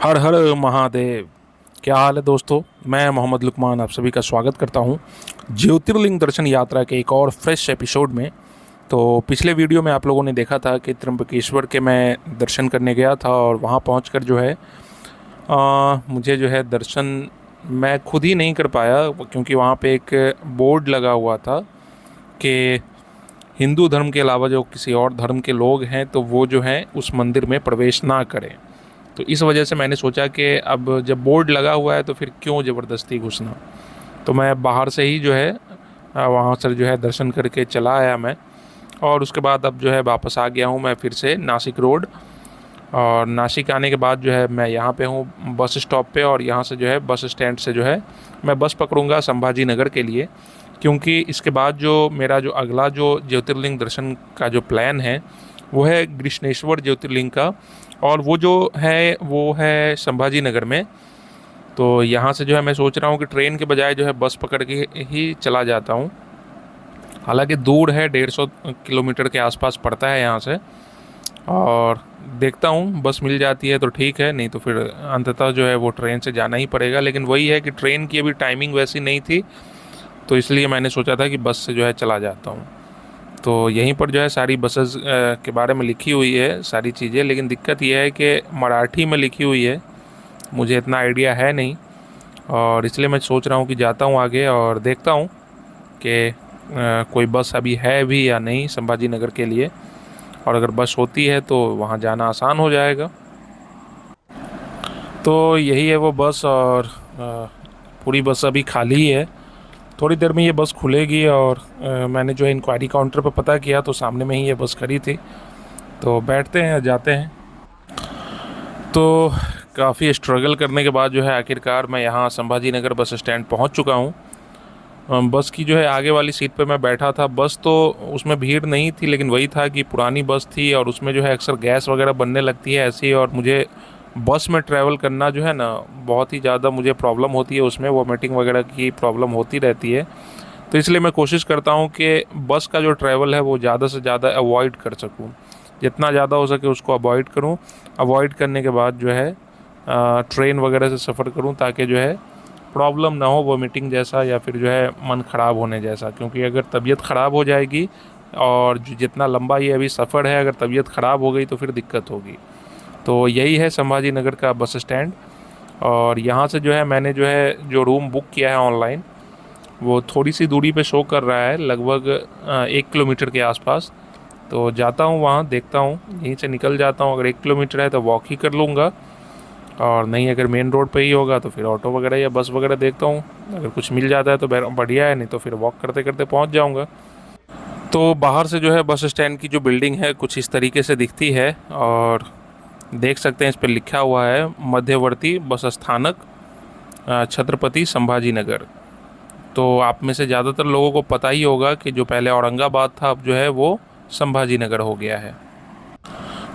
हर हर महादेव। क्या हाल है दोस्तों। मैं मोहम्मद लुकमान आप सभी का स्वागत करता हूं ज्योतिर्लिंग दर्शन यात्रा के एक और फ्रेश एपिसोड में। तो पिछले वीडियो में आप लोगों ने देखा था कि त्र्यंबकेश्वर के मैं दर्शन करने गया था और वहां पहुंचकर जो है मुझे जो है दर्शन मैं खुद ही नहीं कर पाया, क्योंकि वहां पे एक बोर्ड लगा हुआ था कि हिंदू धर्म के अलावा जो किसी और धर्म के लोग हैं तो वो जो है उस मंदिर में प्रवेश ना करें। तो इस वजह से मैंने सोचा कि अब जब बोर्ड लगा हुआ है तो फिर क्यों ज़बरदस्ती घुसना। तो मैं बाहर से ही जो है वहाँ से जो है दर्शन करके चला आया मैं। और उसके बाद अब जो है वापस आ गया हूँ मैं फिर से नासिक रोड। और नासिक आने के बाद जो है मैं यहाँ पे हूँ बस स्टॉप पे, और यहाँ से जो है बस स्टैंड से जो है मैं बस पकड़ूँगा संभाजी नगर के लिए। क्योंकि इसके बाद जो मेरा जो अगला जो ज्योतिर्लिंग दर्शन का जो प्लान है वो है कृष्णेश्वर ज्योतिर्लिंग का, और वो जो है वो है संभाजी नगर में। तो यहाँ से जो है मैं सोच रहा हूँ कि ट्रेन के बजाय जो है बस पकड़ के ही चला जाता हूँ। हालांकि दूर है, 150 किलोमीटर के आसपास पड़ता है यहाँ से। और देखता हूँ बस मिल जाती है तो ठीक है, नहीं तो फिर अंततः जो है वो ट्रेन से जाना ही पड़ेगा। लेकिन वही है कि ट्रेन की अभी टाइमिंग वैसी नहीं थी, तो इसलिए मैंने सोचा था कि बस से जो है चला जाता हूँ। तो यहीं पर जो है सारी बसेस के बारे में लिखी हुई है सारी चीज़ें, लेकिन दिक्कत यह है कि मराठी में लिखी हुई है, मुझे इतना आइडिया है नहीं। और इसलिए मैं सोच रहा हूँ कि जाता हूँ आगे और देखता हूँ कि कोई बस अभी है भी या नहीं संभाजी नगर के लिए। और अगर बस होती है तो वहाँ जाना आसान हो जाएगा। तो यही है वो बस, और पूरी बस अभी खाली ही है। थोड़ी देर में ये बस खुलेगी। और मैंने जो है इंक्वायरी काउंटर पर पता किया तो सामने में ही ये बस खड़ी थी। तो बैठते हैं, जाते हैं। तो काफ़ी स्ट्रगल करने के बाद जो है आखिरकार मैं यहाँ संभाजी नगर बस स्टैंड पहुँच चुका हूँ। बस की जो है आगे वाली सीट पे मैं बैठा था। बस तो उसमें भीड़ नहीं थी, लेकिन वही था कि पुरानी बस थी और उसमें जो है अक्सर गैस वगैरह बनने लगती है ऐसी। और मुझे बस में ट्रैवल करना जो है ना बहुत ही ज़्यादा मुझे प्रॉब्लम होती है, उसमें वोमिटिंग वगैरह की प्रॉब्लम होती रहती है। तो इसलिए मैं कोशिश करता हूँ कि बस का जो ट्रैवल है वो ज़्यादा से ज़्यादा अवॉइड कर सकूँ, जितना ज़्यादा हो सके उसको अवॉइड करूँ। अवॉइड करने के बाद जो है ट्रेन वगैरह से सफ़र करूँ, ताकि जो है प्रॉब्लम ना हो वोमिटिंग जैसा या फिर जो है मन ख़राब होने जैसा। क्योंकि अगर तबीयत ख़राब हो जाएगी और जितना लंबा ये अभी सफ़र है, अगर तबीयत ख़राब हो गई तो फिर दिक्कत होगी। तो यही है संभाजी नगर का बस स्टैंड। और यहाँ से जो है मैंने जो है जो रूम बुक किया है ऑनलाइन, वो थोड़ी सी दूरी पे शो कर रहा है, लगभग 1 किलोमीटर के आसपास। तो जाता हूँ वहाँ, देखता हूँ, यहीं से निकल जाता हूँ। अगर 1 किलोमीटर है तो वॉक ही कर लूँगा, और नहीं अगर मेन रोड पे ही होगा तो फिर ऑटो वगैरह या बस वगैरह देखता हूँ। अगर कुछ मिल जाता है तो बढ़िया है, नहीं तो फिर वॉक करते करते पहुँच जाऊँगा। तो बाहर से जो है बस स्टैंड की जो बिल्डिंग है कुछ इस तरीके से दिखती है, और देख सकते हैं इस पर लिखा हुआ है मध्यवर्ती बस स्थानक छत्रपति संभाजी नगर। तो आप में से ज़्यादातर लोगों को पता ही होगा कि जो पहले औरंगाबाद था अब जो है वो संभाजी नगर हो गया है।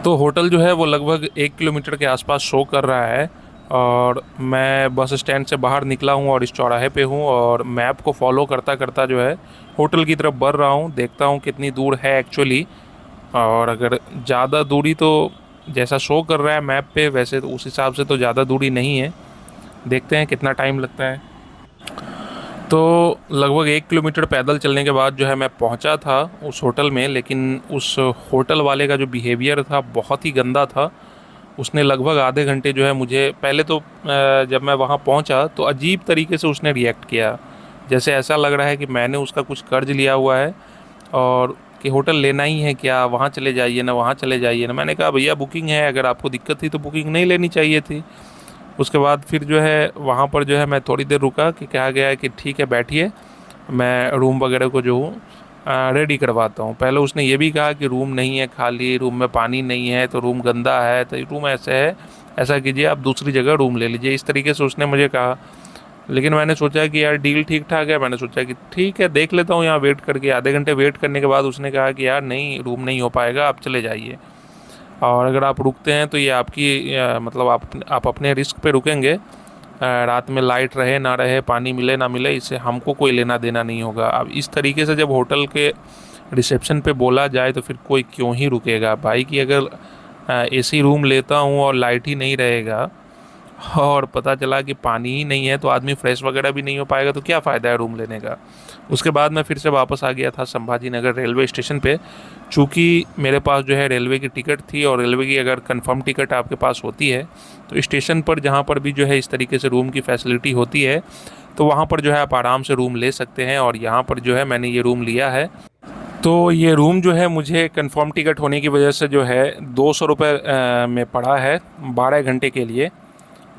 तो होटल जो है वो लगभग 1 किलोमीटर के आसपास शो कर रहा है। और मैं बस स्टैंड से बाहर निकला हूँ और इस चौराहे पे हूँ, और मैप को फॉलो करता करता जो है होटल की तरफ बढ़ रहा हूँ। देखता हूँ कितनी दूर है एक्चुअली। और अगर ज़्यादा दूरी तो जैसा शो कर रहा है मैप पे, वैसे तो उस हिसाब से तो ज़्यादा दूरी नहीं है। देखते हैं कितना टाइम लगता है। तो लगभग 1 किलोमीटर पैदल चलने के बाद जो है मैं पहुंचा था उस होटल में, लेकिन उस होटल वाले का जो बिहेवियर था बहुत ही गंदा था। उसने लगभग आधे घंटे जो है मुझे पहले तो जब मैं वहां पहुंचा तो अजीब तरीके से उसने रिएक्ट किया, जैसे ऐसा लग रहा है कि मैंने उसका कुछ कर्ज लिया हुआ है और कि होटल लेना ही है क्या, वहाँ चले जाइए ना, वहाँ चले जाइए ना। मैंने कहा भैया बुकिंग है, अगर आपको दिक्कत थी तो बुकिंग नहीं लेनी चाहिए थी। उसके बाद फिर जो है वहाँ पर जो है मैं थोड़ी देर रुका कि कहा गया है कि ठीक है बैठिए, मैं रूम वगैरह को जो हूँ रेडी करवाता हूँ। पहले उसने ये भी कहा कि रूम नहीं है खाली, रूम में पानी नहीं है, तो रूम गंदा है, तो रूम ऐसे है, ऐसा कीजिए आप दूसरी जगह रूम ले लीजिए, इस तरीके से उसने मुझे कहा। लेकिन मैंने सोचा कि यार डील ठीक ठाक है, मैंने सोचा कि ठीक है देख लेता हूँ यहाँ वेट करके। आधे घंटे वेट करने के बाद उसने कहा कि यार नहीं, रूम नहीं हो पाएगा, आप चले जाइए। और अगर आप रुकते हैं तो ये आपकी मतलब आप अपने रिस्क पे रुकेंगे। रात में लाइट रहे ना रहे, पानी मिले ना मिले, इससे हमको कोई लेना देना नहीं होगा। अब इस तरीके से जब होटल के रिसेप्शन पे बोला जाए तो फिर कोई क्यों ही रुकेगा भाई। कि अगर एसी रूम लेता हूँ और लाइट ही नहीं रहेगा और पता चला कि पानी ही नहीं है, तो आदमी फ्रेश वगैरह भी नहीं हो पाएगा, तो क्या फ़ायदा है रूम लेने का। उसके बाद मैं फिर से वापस आ गया था संभाजी नगर रेलवे स्टेशन पे। चूँकि मेरे पास जो है रेलवे की टिकट थी, और रेलवे की अगर कंफर्म टिकट आपके पास होती है तो स्टेशन पर जहाँ पर भी जो है इस तरीके से रूम की फैसिलिटी होती है, तो वहाँ पर जो है आप आराम से रूम ले सकते हैं। और यहाँ पर जो है मैंने ये रूम लिया है। तो ये रूम जो है मुझे कंफर्म टिकट होने की वजह से जो है 200 रुपये में पड़ा है 12 घंटे के लिए।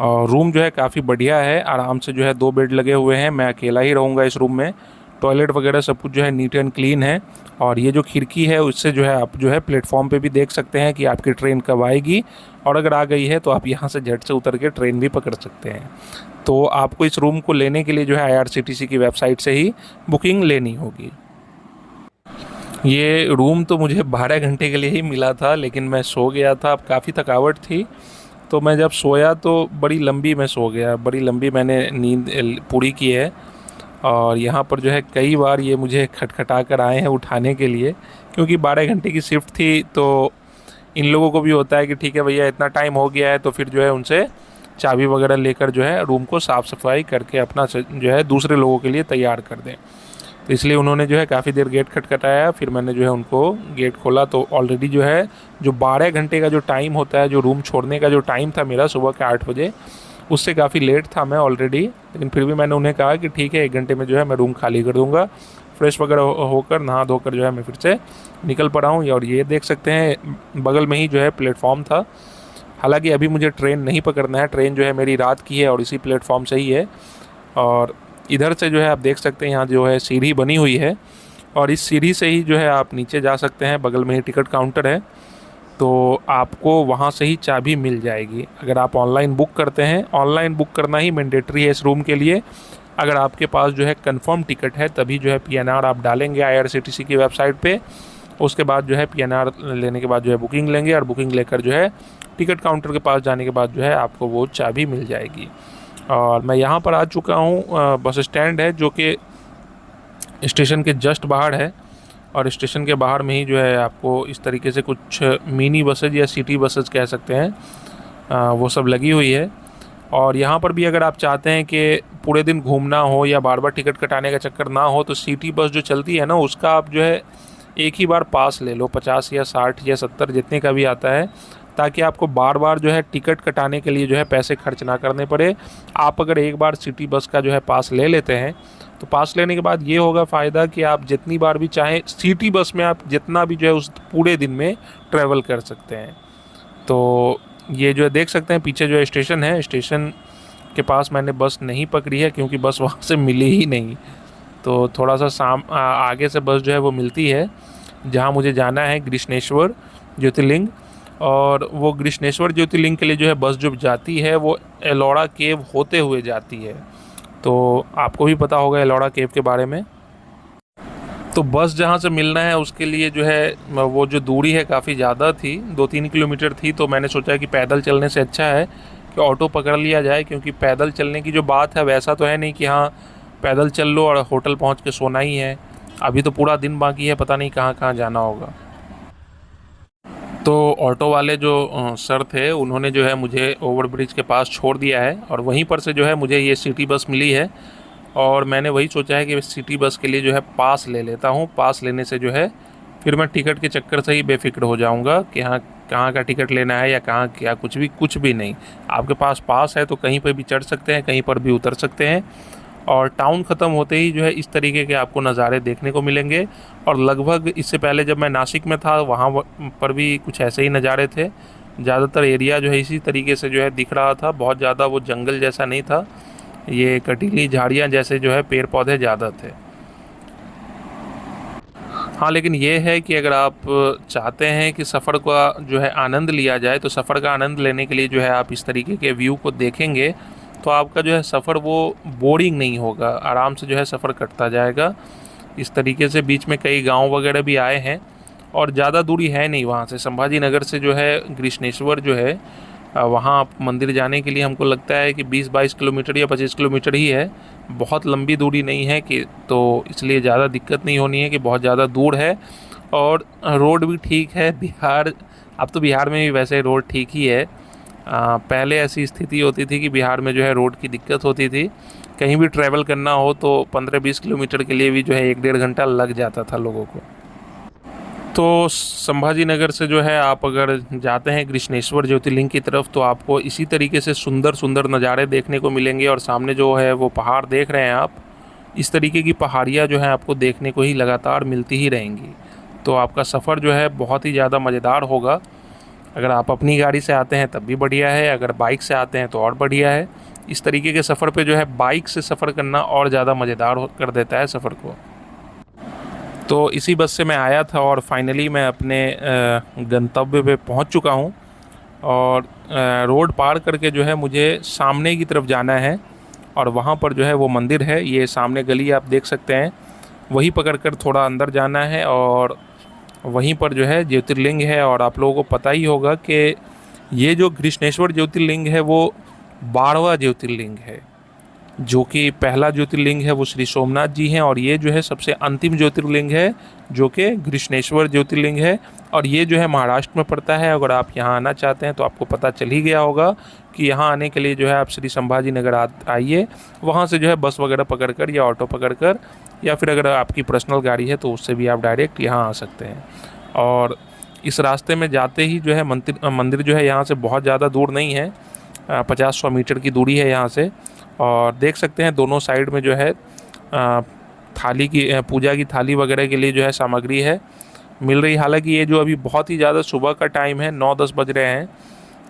और रूम जो है काफ़ी बढ़िया है, आराम से जो है 2 बेड लगे हुए हैं। मैं अकेला ही रहूँगा इस रूम में। टॉयलेट वगैरह सब कुछ जो है नीट एंड क्लीन है। और ये जो खिड़की है उससे जो है आप जो है प्लेटफॉर्म पे भी देख सकते हैं कि आपकी ट्रेन कब आएगी, और अगर आ गई है तो आप यहाँ से झट से उतर के ट्रेन भी पकड़ सकते हैं। तो आपको इस रूम को लेने के लिए जो है IRCTC की वेबसाइट से ही बुकिंग लेनी होगी। ये रूम तो मुझे 12 घंटे के लिए ही मिला था, लेकिन मैं सो गया था, अब काफ़ी थकावट थी। तो मैं जब सोया तो बड़ी लंबी मैं सो गया, बड़ी लंबी मैंने नींद पूरी की है। और यहाँ पर जो है कई बार ये मुझे खटखटा कर आए हैं उठाने के लिए, क्योंकि 12 घंटे की शिफ्ट थी। तो इन लोगों को भी होता है कि ठीक है भैया इतना टाइम हो गया है, तो फिर जो है उनसे चाबी वगैरह लेकर जो है रूम को साफ़ सफाई करके अपना जो है दूसरे लोगों के लिए तैयार कर दें। तो इसलिए उन्होंने जो है काफ़ी देर गेट खटखटाया, फिर मैंने जो है उनको गेट खोला। तो ऑलरेडी जो है जो 12 घंटे का जो टाइम होता है, जो रूम छोड़ने का जो टाइम था मेरा सुबह के 8 बजे, उससे काफ़ी लेट था मैं ऑलरेडी। लेकिन फिर भी मैंने उन्हें कहा कि ठीक है 1 घंटे में जो है मैं रूम खाली कर दूँगा। फ्रेश वगैरह होकर नहा धोकर जो है मैं फिर से निकल पड़ा हूँ। और ये देख सकते हैं बगल में ही जो है प्लेटफॉर्म था। हालांकि अभी मुझे ट्रेन नहीं पकड़ना है, ट्रेन जो है मेरी रात की है और इसी प्लेटफॉर्म से ही है। और इधर से जो है आप देख सकते हैं यहाँ जो है सीढ़ी बनी हुई है, और इस सीढ़ी से ही जो है आप नीचे जा सकते हैं। बगल में ही टिकट काउंटर है, तो आपको वहाँ से ही चाबी मिल जाएगी। अगर आप ऑनलाइन बुक करते हैं, ऑनलाइन बुक करना ही मैंडेटरी है इस रूम के लिए। अगर आपके पास जो है कंफर्म टिकट है तभी जो है PNR आप डालेंगे IRCTC की वेबसाइट पे। उसके बाद जो है PNR लेने के बाद जो है बुकिंग लेंगे, और बुकिंग लेकर जो है टिकट काउंटर के पास जाने के बाद जो है आपको वो चाबी मिल जाएगी। और मैं यहाँ पर आ चुका हूँ, बस स्टैंड है जो कि स्टेशन के जस्ट बाहर है। और स्टेशन के बाहर में ही जो है आपको इस तरीके से कुछ मिनी बसेज या सिटी बसेज कह सकते हैं, वो सब लगी हुई है। और यहाँ पर भी अगर आप चाहते हैं कि पूरे दिन घूमना हो या बार बार टिकट कटाने का चक्कर ना हो, तो सिटी बस जो चलती है ना, उसका आप जो है एक ही बार पास ले लो, 50 या 60 या 70 जितने का भी आता है, ताकि आपको बार बार जो है टिकट कटाने के लिए जो है पैसे खर्च ना करने पड़े। आप अगर एक बार सिटी बस का जो है पास ले लेते हैं, तो पास लेने के बाद ये होगा फ़ायदा कि आप जितनी बार भी चाहें सिटी बस में आप जितना भी जो है उस पूरे दिन में ट्रैवल कर सकते हैं। तो ये जो है देख सकते हैं पीछे जो है स्टेशन है, स्टेशन के पास मैंने बस नहीं पकड़ी है क्योंकि बस वहाँ से मिली ही नहीं। तो थोड़ा सा आगे से बस जो है वो मिलती है, जहाँ मुझे जाना है गृष्णेश्वर ज्योतिर्लिंग। और वो गृष्णेश्वर ज्योतिर्लिंग के लिए जो है बस जो जाती है वो एलोरा केव होते हुए जाती है। तो आपको भी पता होगा एलोरा केव के बारे में। तो बस जहाँ से मिलना है उसके लिए जो है वो जो दूरी है काफ़ी ज़्यादा थी, 2-3 किलोमीटर थी। तो मैंने सोचा कि पैदल चलने से अच्छा है कि ऑटो पकड़ लिया जाए, क्योंकि पैदल चलने की जो बात है वैसा तो है नहीं कि हाँ पैदल चल लो और होटल पहुँच के सोना ही है। अभी तो पूरा दिन बाकी है, पता नहीं कहाँ कहाँ जाना होगा। तो ऑटो वाले जो सर थे उन्होंने जो है मुझे ओवरब्रिज के पास छोड़ दिया है, और वहीं पर से जो है मुझे ये सिटी बस मिली है। और मैंने वही सोचा है कि सिटी बस के लिए जो है पास ले लेता हूँ। पास लेने से जो है फिर मैं टिकट के चक्कर से ही बेफिक्र हो जाऊँगा कि हाँ कहाँ का टिकट लेना है या कहाँ क्या, कुछ भी नहीं। आपके पास पास है तो कहीं पर भी चढ़ सकते हैं, कहीं पर भी उतर सकते हैं। और टाउन ख़त्म होते ही जो है इस तरीके के आपको नज़ारे देखने को मिलेंगे। और लगभग इससे पहले जब मैं नासिक में था वहाँ पर भी कुछ ऐसे ही नज़ारे थे। ज़्यादातर एरिया जो है इसी तरीके से जो है दिख रहा था, बहुत ज़्यादा वो जंगल जैसा नहीं था, ये कटीली झाड़ियाँ जैसे जो है पेड़ पौधे ज़्यादा थे। हाँ, लेकिन ये है कि अगर आप चाहते हैं कि सफ़र का जो है आनंद लिया जाए, तो सफ़र का आनंद लेने के लिए जो है आप इस तरीके के व्यू को देखेंगे तो आपका जो है सफ़र वो बोरिंग नहीं होगा, आराम से जो है सफ़र कटता जाएगा। इस तरीके से बीच में कई गांव वगैरह भी आए हैं, और ज़्यादा दूरी है नहीं वहाँ से। संभाजी नगर से जो है गृष्णेश्वर जो है वहाँ मंदिर जाने के लिए हमको लगता है कि 20-22 किलोमीटर या 25 किलोमीटर ही है, बहुत लंबी दूरी नहीं है कि, तो इसलिए ज़्यादा दिक्कत नहीं होनी है कि बहुत ज़्यादा दूर है। और रोड भी ठीक है। बिहार, अब तो बिहार में भी वैसे रोड ठीक ही है, पहले ऐसी स्थिति होती थी कि बिहार में जो है रोड की दिक्कत होती थी, कहीं भी ट्रैवल करना हो तो 15-20 किलोमीटर के लिए भी जो है 1-1.5 घंटा लग जाता था लोगों को। तो संभाजी नगर से जो है आप अगर जाते हैं कृष्णेश्वर ज्योतिर्लिंग की तरफ तो आपको इसी तरीके से सुंदर सुंदर नज़ारे देखने को मिलेंगे। और सामने जो है वो पहाड़ देख रहे हैं आप, इस तरीके की पहाड़ियाँ जो हैं आपको देखने को ही लगातार मिलती ही रहेंगी। तो आपका सफ़र जो है बहुत ही ज़्यादा मज़ेदार होगा। अगर आप अपनी गाड़ी से आते हैं तब भी बढ़िया है, अगर बाइक से आते हैं तो और बढ़िया है। इस तरीके के सफ़र पे जो है बाइक से सफ़र करना और ज़्यादा मज़ेदार कर देता है सफ़र को। तो इसी बस से मैं आया था और फाइनली मैं अपने गंतव्य पे पहुंच चुका हूं। और रोड पार करके जो है मुझे सामने की तरफ जाना है और वहां पर जो है वो मंदिर है, ये सामने गली आप देख सकते हैं, वही पकड़कर थोड़ा अंदर जाना है और वहीं पर जो है ज्योतिर्लिंग है। और आप लोगों को पता ही होगा कि ये जो कृष्णेश्वर ज्योतिर्लिंग है वो 12वां ज्योतिर्लिंग है। जो कि पहला ज्योतिर्लिंग है वो श्री सोमनाथ जी हैं और ये जो है सबसे अंतिम ज्योतिर्लिंग है जो कि कृष्णेश्वर ज्योतिर्लिंग है। और ये जो है महाराष्ट्र में पड़ता है। अगर आप यहाँ आना चाहते हैं तो आपको पता चल ही गया होगा कि यहाँ आने के लिए जो है आप श्री संभाजी नगर आइए, वहाँ से जो है बस वगैरह पकड़कर या ऑटो पकड़कर या फिर अगर आपकी पर्सनल गाड़ी है तो उससे भी आप डायरेक्ट यहाँ आ सकते हैं। और इस रास्ते में जाते ही जो है मंदिर जो है यहाँ से बहुत ज़्यादा दूर नहीं है, 50-100 मीटर की दूरी है यहाँ से। और देख सकते हैं दोनों साइड में जो है थाली की पूजा की थाली वगैरह के लिए जो है सामग्री है मिल रही। हालांकि ये जो अभी बहुत ही ज़्यादा सुबह का टाइम है, 9-10 बज रहे हैं,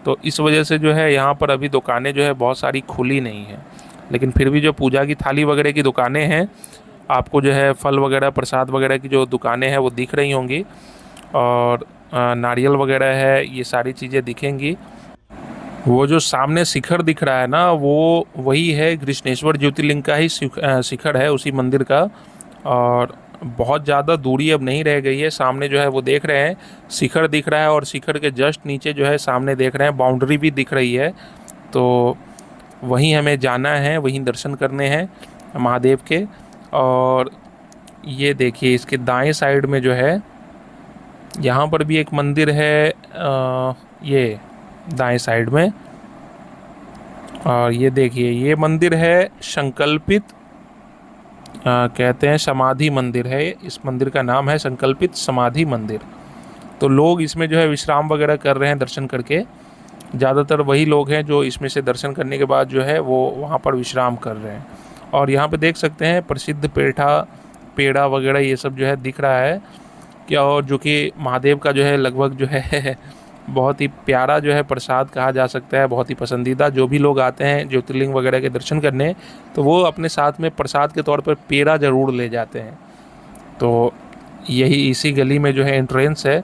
तो इस वजह से जो है यहाँ पर अभी दुकानें जो है बहुत सारी खुली नहीं हैं। लेकिन फिर भी जो पूजा की थाली वगैरह की दुकानें हैं, आपको जो है फल वगैरह प्रसाद वगैरह की जो दुकानें हैं वो दिख रही होंगी और नारियल वगैरह है, ये सारी चीज़ें दिखेंगी। वो जो सामने शिखर दिख रहा है ना, वो वही है कृष्णेश्वर ज्योतिर्लिंग का ही शिखर है, उसी मंदिर का। और बहुत ज़्यादा दूरी अब नहीं रह गई है। सामने जो है वो देख रहे हैं शिखर दिख रहा है और शिखर के जस्ट नीचे जो है सामने देख रहे हैं बाउंड्री भी दिख रही है। तो वहीं हमें जाना है, वहीं दर्शन करने हैं महादेव के। और ये देखिए इसके दाएं साइड में जो है यहाँ पर भी एक मंदिर है, ये दाएं साइड में। और ये देखिए ये मंदिर है संकल्पित, कहते हैं समाधि मंदिर है। इस मंदिर का नाम है संकल्पित समाधि मंदिर। तो लोग इसमें जो है विश्राम वगैरह कर रहे हैं दर्शन करके। ज़्यादातर वही लोग हैं जो इसमें से दर्शन करने के बाद जो है वो वहाँ पर विश्राम कर रहे हैं। और यहाँ पे देख सकते हैं प्रसिद्ध पेड़ा वगैरह ये सब जो है दिख रहा है क्या, और जो कि महादेव का जो है लगभग जो है बहुत ही प्यारा जो है प्रसाद कहा जा सकता है, बहुत ही पसंदीदा। जो भी लोग आते हैं ज्योतिर्लिंग वगैरह के दर्शन करने तो वो अपने साथ में प्रसाद के तौर पर पेड़ा ज़रूर ले जाते हैं। तो यही इसी गली में जो है एंट्रेंस है।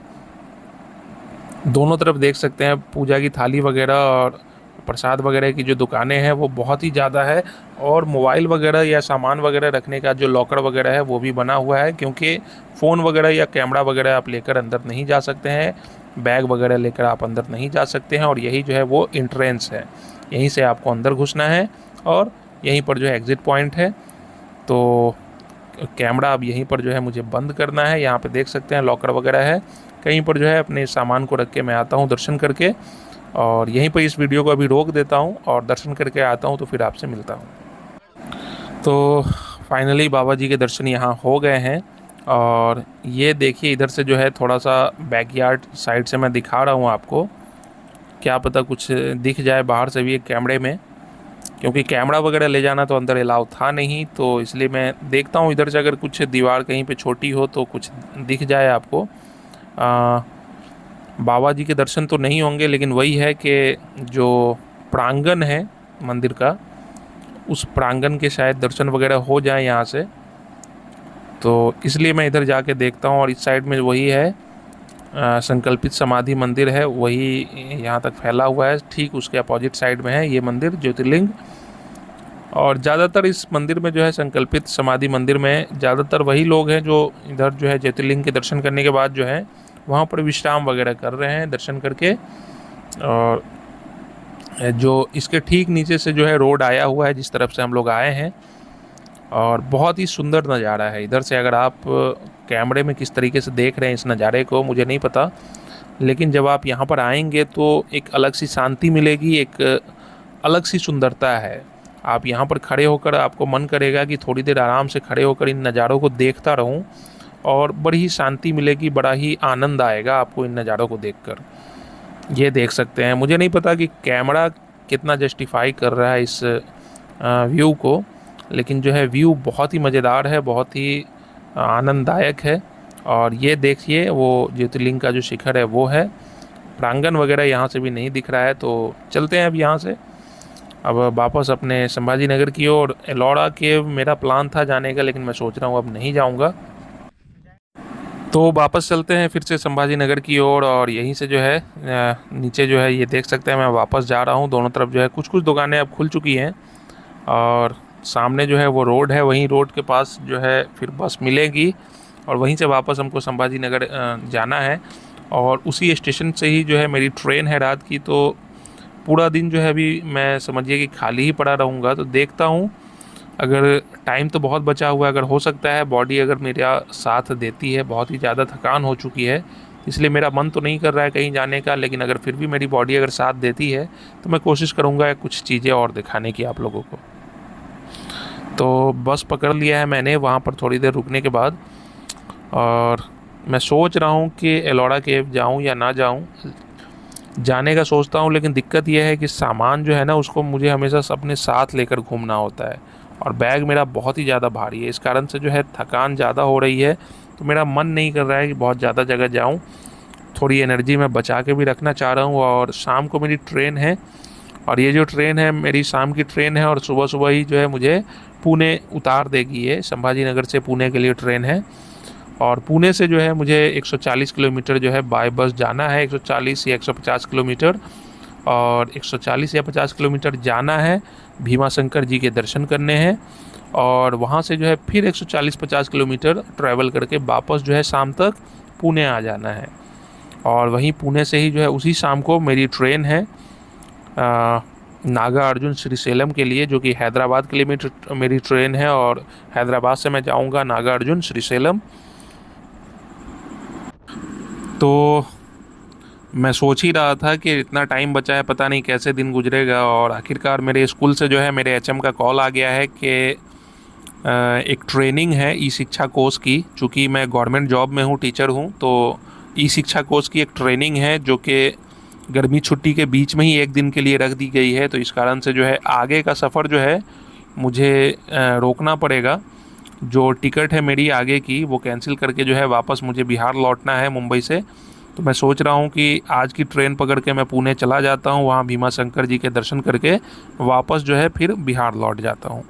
दोनों तरफ देख सकते हैं पूजा की थाली वगैरह और प्रसाद वगैरह की जो दुकानें हैं वो बहुत ही ज़्यादा है। और मोबाइल वगैरह या सामान वगैरह रखने का जो लॉकर वगैरह है वो भी बना हुआ है, क्योंकि फ़ोन वगैरह या कैमरा वगैरह आप लेकर अंदर नहीं जा सकते हैं, बैग वगैरह लेकर आप अंदर नहीं जा सकते हैं। और यही जो है वो एंट्रेंस है, यहीं से आपको अंदर घुसना है और यहीं पर जो है एग्ज़िट पॉइंट है। तो कैमरा अब यहीं पर जो है मुझे बंद करना है। यहाँ पे देख सकते हैं लॉकर वगैरह है, कहीं पर जो है अपने सामान को रख के मैं आता हूँ दर्शन करके। और यहीं पर इस वीडियो को अभी रोक देता हूँ और दर्शन करके आता हूँ, तो फिर आपसे मिलता हूँ। तो फाइनली बाबा जी के दर्शन यहाँ हो गए हैं। और ये देखिए इधर से जो है थोड़ा सा बैकयार्ड साइड से मैं दिखा रहा हूँ आपको, क्या पता कुछ दिख जाए बाहर से भी एक कैमरे में, क्योंकि कैमरा वगैरह ले जाना तो अंदर अलाउ था नहीं, तो इसलिए मैं देखता हूँ इधर से अगर कुछ दीवार कहीं पे छोटी हो तो कुछ दिख जाए आपको। बाबा जी के दर्शन तो नहीं होंगे, लेकिन वही है कि जो प्रांगण है मंदिर का, उस प्रांगण के शायद दर्शन वगैरह हो जाए यहाँ से, तो इसलिए मैं इधर जाके देखता हूँ। और इस साइड में वही है संकल्पित समाधि मंदिर है, वही यहाँ तक फैला हुआ है। ठीक उसके अपोजिट साइड में है ये मंदिर ज्योतिर्लिंग। और ज़्यादातर इस मंदिर में जो है संकल्पित समाधि मंदिर में ज़्यादातर वही लोग हैं जो इधर जो है ज्योतिर्लिंग के दर्शन करने के बाद जो है वहाँ पर विश्राम वगैरह कर रहे हैं दर्शन करके। और जो इसके ठीक नीचे से जो है रोड आया हुआ है जिस तरफ से हम लोग आए हैं, और बहुत ही सुंदर नज़ारा है इधर से। अगर आप कैमरे में किस तरीके से देख रहे हैं इस नज़ारे को मुझे नहीं पता, लेकिन जब आप यहाँ पर आएंगे तो एक अलग सी शांति मिलेगी, एक अलग सी सुंदरता है। आप यहाँ पर खड़े होकर आपको मन करेगा कि थोड़ी देर आराम से खड़े होकर इन नज़ारों को देखता रहूं, और बड़ी ही शांति मिलेगी, बड़ा ही आनंद आएगा आपको इन नज़ारों को देखकर। ये देख सकते हैं, मुझे नहीं पता कि कैमरा कितना जस्टिफाई कर रहा है इस व्यू को, लेकिन जो है व्यू बहुत ही मज़ेदार है, बहुत ही आनंददायक है। और ये देखिए वो ज्योतिर्लिंग का जो शिखर है वो है, प्रांगण वगैरह यहाँ से भी नहीं दिख रहा है। तो चलते हैं अब यहाँ से, अब वापस अपने संभाजी नगर की ओर। एलोरा केव मेरा प्लान था जाने का, लेकिन मैं सोच रहा हूँ अब नहीं जाऊँगा। तो वापस चलते हैं फिर से संभाजी नगर की ओर, और यहीं से जो है नीचे जो है ये देख सकते हैं मैं वापस जा रहा हूँ। दोनों तरफ जो है कुछ कुछ दुकानें अब खुल चुकी हैं, और सामने जो है वो रोड है, वहीं रोड के पास जो है फिर बस मिलेगी, और वहीं से वापस हमको संभाजी नगर जाना है। और उसी स्टेशन से ही जो है मेरी ट्रेन है रात की। तो पूरा दिन जो है अभी मैं समझिए कि खाली ही पड़ा रहूँगा। तो देखता हूँ, अगर टाइम तो बहुत बचा हुआ है, अगर हो सकता है बॉडी अगर मेरा साथ देती है, बहुत ही ज़्यादा थकान हो चुकी है इसलिए मेरा मन तो नहीं कर रहा है कहीं जाने का, लेकिन अगर फिर भी मेरी बॉडी अगर साथ देती है तो मैं कोशिश करूँगा कुछ चीज़ें और दिखाने की आप लोगों को। तो बस पकड़ लिया है मैंने वहाँ पर थोड़ी देर रुकने के बाद, और मैं सोच रहा हूँ कि एलोरा केव जाऊँ या ना जाऊँ। जाने का सोचता हूँ, लेकिन दिक्कत यह है कि सामान जो है ना उसको मुझे हमेशा अपने साथ लेकर घूमना होता है, और बैग मेरा बहुत ही ज़्यादा भारी है। इस कारण से जो है थकान ज़्यादा हो रही है, तो मेरा मन नहीं कर रहा है कि बहुत ज़्यादा जगह जाऊँ। थोड़ी एनर्जी मैं बचा के भी रखना चाह रहा हूँ, और शाम को मेरी ट्रेन है, और ये जो ट्रेन है मेरी शाम की ट्रेन है, और सुबह सुबह ही जो है मुझे पुणे उतार देगी। ये संभाजी नगर से पुणे के लिए ट्रेन है, और पुणे से जो है मुझे 140 किलोमीटर जो है बाय बस जाना है, 140 या 150 किलोमीटर, और 140 या 50 किलोमीटर जाना है, भीमा शंकर जी के दर्शन करने हैं, और वहाँ से जो है फिर 140-50 किलोमीटर ट्रैवल करके वापस जो है शाम तक पुणे आ जाना है। और वहीं पुणे से ही जो है उसी शाम को मेरी ट्रेन है नागा अर्जुन श्रीशैलम के लिए, जो कि हैदराबाद के लिए मेरी ट्रेन है, और हैदराबाद से मैं जाऊँगा नागा अर्जुन श्रीशैलम। तो मैं सोच ही रहा था कि इतना टाइम बचा है, पता नहीं कैसे दिन गुजरेगा, और आखिरकार मेरे स्कूल से जो है मेरे एचएम का कॉल आ गया है कि एक ट्रेनिंग है ई शिक्षा कोर्स की। चूँकि मैं गवर्नमेंट जॉब में हूँ, टीचर हूँ, तो ई शिक्षा कोर्स की एक ट्रेनिंग है जो कि गर्मी छुट्टी के बीच में ही एक दिन के लिए रख दी गई है। तो इस कारण से जो है आगे का सफ़र जो है मुझे रोकना पड़ेगा। जो टिकट है मेरी आगे की वो कैंसिल करके जो है वापस मुझे बिहार लौटना है मुंबई से। तो मैं सोच रहा हूँ कि आज की ट्रेन पकड़ के मैं पुणे चला जाता हूँ, वहाँ भीमा शंकर जी के दर्शन करके वापस जो है फिर बिहार लौट जाता हूँ।